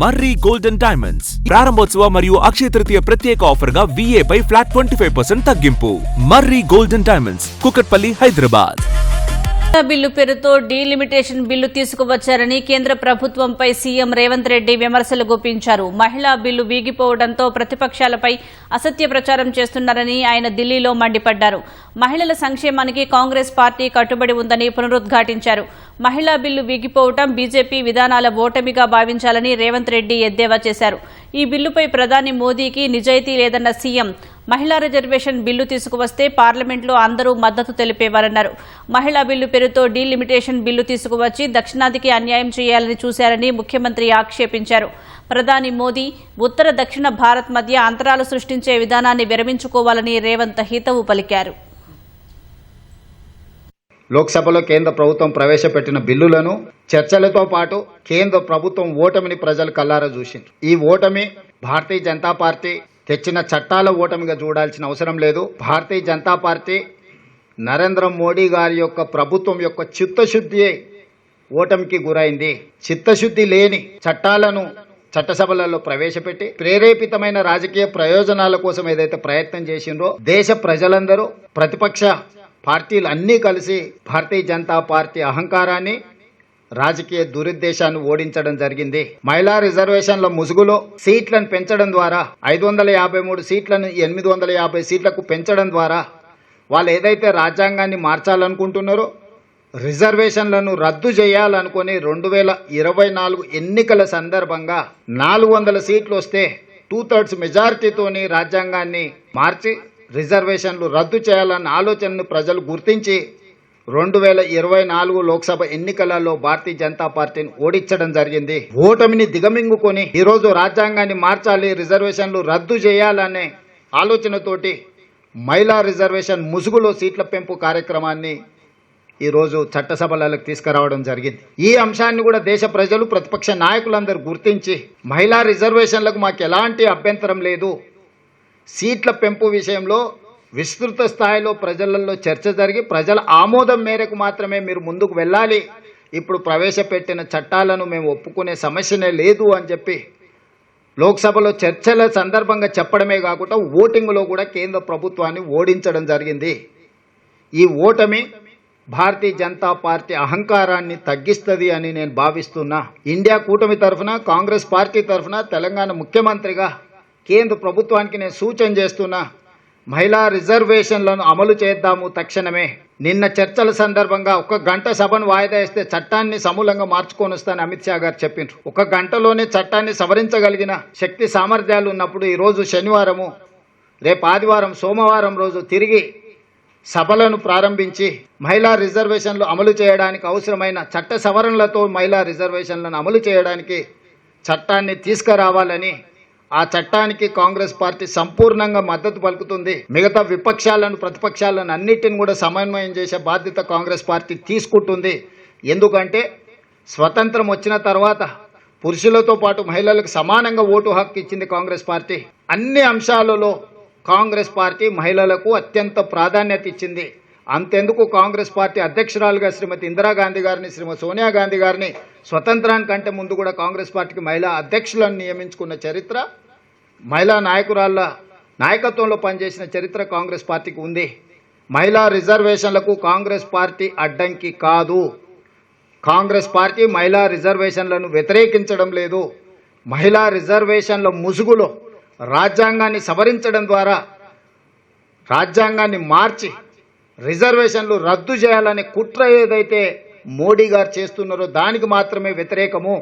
మర్రి golden diamonds ప్రారంభోత్సవ మరియు అక్షయ తృతీయ ప్రత్యేక ఆఫర్ గా VA పై ఫ్లాట్ 25% తగ్గింపు. Marri golden diamonds, Kukatpally, Hyderabad. Bill పేరుతో డీలిమిటేషన్ బిల్లు తీసుకువచ్చారని కేంద్ర ప్రభుత్వంపై సీఎం రేవంత్ రెడ్డి విమర్శలు గుప్పించారు. మహిళా బిల్లు వీగిపోవడంతో ప్రతిపక్షాలపై అసత్య ప్రచారం చేస్తున్నారని ఆయన ఢిల్లీలో మండిపడ్డారు. మహిళల సంక్షేమానికి కాంగ్రెస్ పార్టీ కట్టుబడి ఉందని పునరుద్ఘాటించారు. మహిళా బిల్లు వీగిపోవడం బీజేపీ విధానాల ఓటమిగా భావించాలని రేవంత్ రెడ్డి ఎద్దేవా చేశారు. ఈ బిల్లుపై ప్రధాని మోదీకి నిజాయితీ లేదన్న సీఎం మహిళా రిజర్వేషన్ బిల్లు తీసుకువస్తే పార్లమెంట్లో అందరూ మద్దతు తెలిపేవారన్నారు. మహిళా బిల్లు పేరుతో డీలిమిటేషన్ బిల్లు తీసుకువచ్చి దక్షిణాదికి అన్యాయం చేయాలని చూశారని ముఖ్యమంత్రి ఆక్షేపించారు. ప్రధాని మోదీ ఉత్తర దక్షిణ భారత్ మధ్య అంతరాలు సృష్టించే విధానాన్ని విరమించుకోవాలని రేవంత్ హితవు పలికారు. లోక్సభలో కేంద్ర ప్రభుత్వం ప్రవేశపెట్టిన బిల్లులను చర్చలతో పాటు కేంద్ర ప్రభుత్వం ఓటమిని ప్రజలు కల్లారా చూసిండ్రు. ఈ ఓటమి భారతీయ జనతా పార్టీ తెచ్చిన చట్టాల ఓటమిగా చూడాల్సిన అవసరం లేదు. భారతీయ జనతా పార్టీ నరేంద్ర మోడీ గారి యొక్క ప్రభుత్వం యొక్క చిత్తశుద్ధి ఓటమికి గురైంది. చిత్తశుద్ధి లేని చట్టాలను చట్టసభలలో ప్రవేశపెట్టి ప్రేరేపితమైన రాజకీయ ప్రయోజనాల కోసం ఏదైతే ప్రయత్నం చేసిండ్రో దేశ ప్రజలందరూ ప్రతిపక్ష పార్టీలు అన్నీ కలిసి భారతీయ జనతా పార్టీ అహంకారాన్ని రాజకీయ దురుద్దేశాన్ని ఓడించడం జరిగింది. మహిళా రిజర్వేషన్ల ముసుగులో సీట్లను పెంచడం ద్వారా 553 సీట్లను 850 సీట్లకు పెంచడం ద్వారా వాళ్ళు ఏదైతే రాజ్యాంగాన్ని మార్చాలనుకుంటున్నారో రిజర్వేషన్లను రద్దు చేయాలనుకుని 2024 ఎన్నికల సందర్భంగా 400 సీట్లు వస్తే 2/3 మెజారిటీతోని రాజ్యాంగాన్ని మార్చి రిజర్వేషన్లు రద్దు చేయాలన్న ఆలోచనను ప్రజలు గుర్తించి 2024 లోక్సభ ఎన్నికలలో భారతీయ జనతా పార్టీని ఓడించడం జరిగింది. ఓటమిని దిగమింగుకొని ఈరోజు రాజ్యాంగాన్ని మార్చాలి, రిజర్వేషన్లు రద్దు చేయాలనే ఆలోచనతోటి మహిళా రిజర్వేషన్ ముసుగులో సీట్ల పెంపు కార్యక్రమాన్ని ఈరోజు చట్టసభలకు తీసుకురావడం జరిగింది. ఈ అంశాన్ని కూడా దేశ ప్రజలు ప్రతిపక్ష నాయకులందరూ గుర్తించి మహిళా రిజర్వేషన్లకు మాకు ఎలాంటి అభ్యంతరం లేదు, సీట్ల పెంపు విషయంలో విస్తృత స్థాయిలో ప్రజలలో చర్చ జరిగి ప్రజల ఆమోదం మేరకు మాత్రమే మీరు ముందుకు వెళ్ళాలి, ఇప్పుడు ప్రవేశపెట్టిన చట్టాలను మేము ఒప్పుకునే సమస్యనే లేదు అని చెప్పి లోక్సభలో చర్చల సందర్భంగా చెప్పడమే కాకుండా ఓటింగ్లో కూడా కేంద్ర ప్రభుత్వాన్ని ఓడించడం జరిగింది. ఈ ఓటమి భారతీయ జనతా పార్టీ అహంకారాన్ని తగ్గిస్తుంది అని నేను భావిస్తున్నా. ఇండియా కూటమి తరఫున కాంగ్రెస్ పార్టీ తరఫున తెలంగాణ ముఖ్యమంత్రిగా కేంద్ర ప్రభుత్వానికి నేను సూచన చేస్తున్నా, మహిళా రిజర్వేషన్లను అమలు చేద్దాము తక్షణమే. నిన్న చర్చల సందర్భంగా 1 గంట సభను వాయిదా వేస్తే చట్టాన్ని సమూలంగా మార్చుకొని వస్తానని అమిత్ షా గారు చెప్పిండ్రు. 1 గంటలోనే చట్టాన్ని సవరించగలిగిన శక్తి సామర్థ్యాలు ఉన్నప్పుడు ఈరోజు శనివారము, రేపు ఆదివారం, సోమవారం రోజు తిరిగి సభలను ప్రారంభించి మహిళా రిజర్వేషన్లు అమలు చేయడానికి అవసరమైన చట్ట సవరణలతో మహిళా రిజర్వేషన్లను అమలు చేయడానికి చట్టాన్ని తీసుకురావాలని, ఆ చట్టానికి కాంగ్రెస్ పార్టీ సంపూర్ణంగా మద్దతు పలుకుతుంది. మిగతా విపక్షాలను ప్రతిపక్షాలను అన్నిటిని కూడా సమన్వయం చేసే బాధ్యత కాంగ్రెస్ పార్టీ తీసుకుంటుంది. ఎందుకంటే స్వతంత్రం వచ్చిన తర్వాత పురుషులతో పాటు మహిళలకు సమానంగా ఓటు హక్కు ఇచ్చింది కాంగ్రెస్ పార్టీ. అన్ని అంశాలలో కాంగ్రెస్ పార్టీ మహిళలకు అత్యంత ప్రాధాన్యత ఇచ్చింది. అంతెందుకు కాంగ్రెస్ పార్టీ అధ్యక్షురాలుగా శ్రీమతి ఇందిరాగాంధీ గారిని, శ్రీమతి సోనియా గాంధీ గారిని స్వతంత్రానికంటే ముందు కూడా కాంగ్రెస్ పార్టీకి మహిళా అధ్యక్షులను నియమించుకున్న చరిత్ర, మహిళా నాయకురాళ్ళ నాయకత్వంలో పనిచేసిన చరిత్ర కాంగ్రెస్ పార్టీకి ఉంది. మహిళా రిజర్వేషన్లకు కాంగ్రెస్ పార్టీ అడ్డంకి కాదు. కాంగ్రెస్ పార్టీ మహిళా రిజర్వేషన్లను వ్యతిరేకించడం లేదు. మహిళా రిజర్వేషన్ల ముసుగులో రాజ్యాంగాన్ని సవరించడం ద్వారా రాజ్యాంగాన్ని మార్చి రిజర్వేషన్లు రద్దు చేయాలనే కుట్ర ఏదైతే మోడీ గారు చేస్తున్నారో దానికి మాత్రమే వ్యతిరేకము.